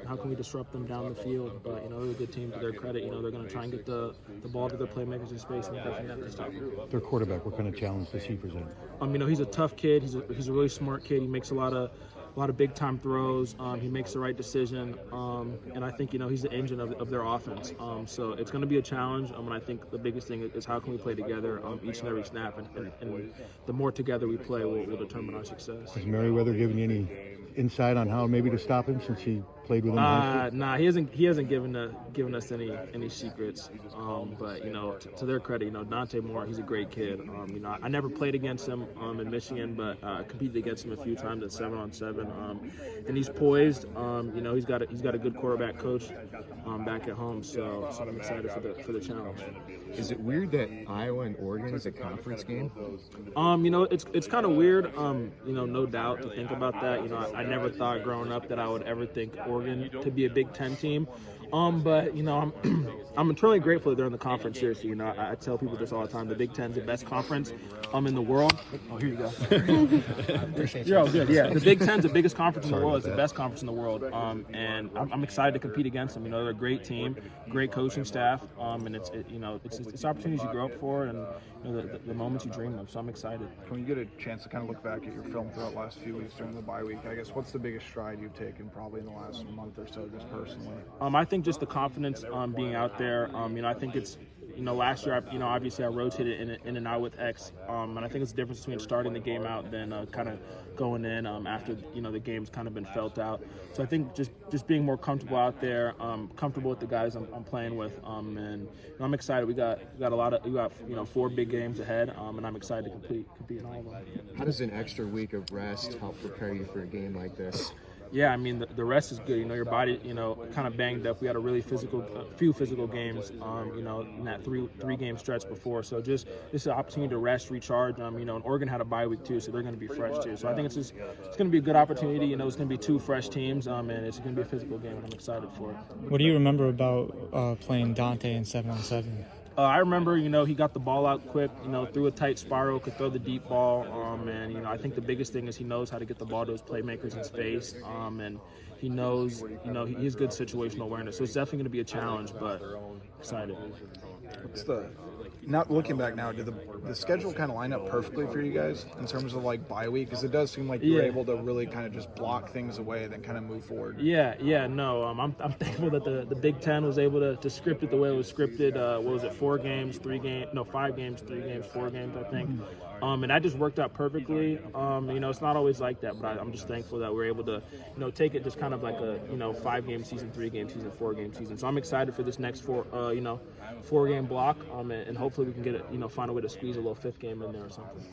how can we disrupt them down the field? But they're a good team. To their credit, they're going to try and get the ball to their playmakers in space, and definitely have to stop them. Their quarterback, what kind of challenge does he present? He's a tough kid. He's a really smart kid. He makes a lot of big time throws. He makes the right decision, and I think he's the engine of their offense. So it's going to be a challenge. And I think the biggest thing is how can we play together each and every snap, and the more together we play will determine our success. Has Merriweather given you any insight on how maybe to stop him since he played with him? Nah, he hasn't given us any secrets. But to their credit, Dante Moore, he's a great kid. I never played against him in Michigan, but competed against him a few times at 7-on-7. And he's poised. He's got a good quarterback coach back at home. So I'm excited for the challenge. Is it weird that Iowa and Oregon is a conference game? It's kind of weird. No doubt to think about that. I never thought growing up that I would ever think Oregon to be a Big Ten team. But I'm eternally grateful that they're in the conference. Seriously, I tell people this all the time. The Big Ten's the best conference in the world. Oh, here you go. You're all good. Yeah, the Big Ten's the biggest conference in the world. It's the best conference in the world. And I'm excited to compete against them. They're a great team, great coaching staff, and it's opportunities you grow up for, and the moments you dream of. So I'm excited. When you get a chance to kind of look back at your film throughout the last few weeks during the bye week, I guess what's the biggest stride you've taken probably in the last month or so, just personally? I think just the confidence being out there. I think it's last year, obviously I rotated in and out with X, and I think it's the difference between starting the game out than kind of going in after the game's kind of been felt out. So I think just being more comfortable out there, comfortable with the guys I'm playing with, and I'm excited. We got 4 big games ahead, and I'm excited to compete in all of them. How does an extra week of rest help prepare you for a game like this? Yeah, the rest is good. Your body, kind of banged up. We had a really few physical games, in that three game stretch before. So just this is an opportunity to rest, recharge. And Oregon had a bye week too, so they're going to be fresh too. So I think it's going to be a good opportunity. It's going to be 2 fresh teams, and it's going to be a physical game, and I'm excited for it. What do you remember about playing Dante in 7-on-7? I remember, he got the ball out quick, threw a tight spiral, could throw the deep ball, and I think the biggest thing is he knows how to get the ball to his playmakers in space, and he knows, he has good situational awareness. So it's definitely going to be a challenge, but excited. Not looking back now, did the schedule kind of line up perfectly for you guys in terms of bye week? Because it does seem like you were able to really kind of just block things away and then kind of move forward. I'm thankful that the Big Ten was able to script it the way it was scripted. What was it, 5 games, 3 games, 4 games, I think. And that just worked out perfectly. It's not always like that, but I'm just thankful that we're able to, take it just kind of like a, 5-game season, 3-game season, 4-game season. So I'm excited for this next 4-game block, and hopefully we can get it, find a way to squeeze a little 5th game in there or something.